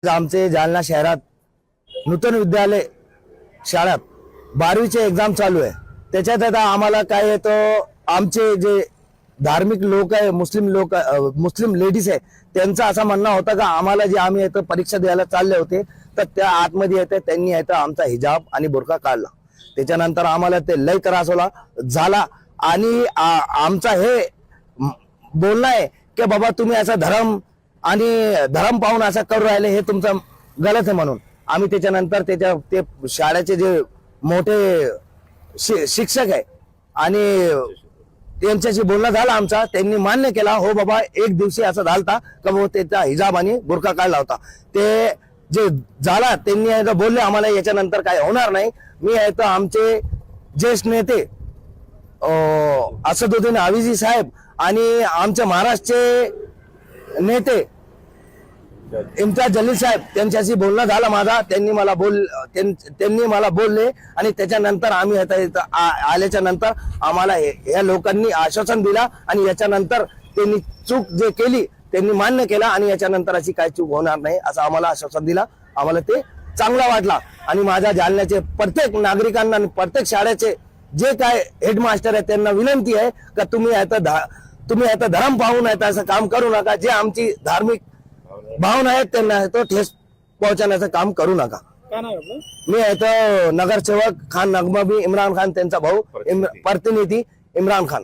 आमचे जालना शहरात नूतन विद्यालय शाळेत 12वीचे एक्झाम चालू आहे। त्याच्यात आता आम्हाला काय आहे, तो आमचे जे धार्मिक लोक आहे, मुस्लिम लेडीज आहे, त्यांचा असा म्हणणं होता का आम्हाला जे आम्ही इथं परीक्षा द्यायला चालले होते तर त्या आतमध्ये येते त्यांनी इथं आमचा हिजाब आणि बुरखा काढला। त्याच्यानंतर आम्हाला ते लय त्रास झाला आणि आमचा हे बोलणं आहे की बाबा तुम्ही असा धर्म पाहून असं करू राहिले, हे तुमचं गलत आहे म्हणून आम्ही त्याच्यानंतर ते शाळेचे जे मोठे शिक्षक आहे आणि त्यांच्याशी बोलणं झालं आमचा, त्यांनी मान्य केला हो बाबा एक दिवशी असं झालता का वो त्याचा हिजाब आणि बुरखा काढला होता। ते जे झाला त्यांनी बोलले आम्हाला याच्यानंतर काय होणार नाही। मी आहे तर आमचे ज्येष्ठ नेते असदुद्दीन अवीजी साहेब आणि आमचे महाराष्ट्रचे नेते इम्तियाज जलील साहेब त्यांच्याशी बोलणं झालं माझा। त्यांनी मला बोलले आणि त्याच्यानंतर आम्ही आल्याच्या नंतर आम्हाला या लोकांनी आश्वासन दिला आणि याच्यानंतर त्यांनी चूक जे केली त्यांनी मान्य केला आणि याच्यानंतर अशी काही चूक होणार नाही असं आम्हाला आश्वासन दिला। आम्हाला ते चांगला वाटला आणि माझ्या जालन्याचे प्रत्येक नागरिकांना आणि प्रत्येक शाळेचे जे काय हेडमास्टर आहे त्यांना विनंती आहे का तुम्ही आता धर्म पाहून असं काम करू नका। जे आमची धार्मिक भावना आहेत त्यांना तो ठेस पोहोचवण्याचं काम करू नका। मी आहे नगरसेवक खान नगमबी इम्रान खान त्यांचा भाऊ प्रतिनिधी इम्रान खान।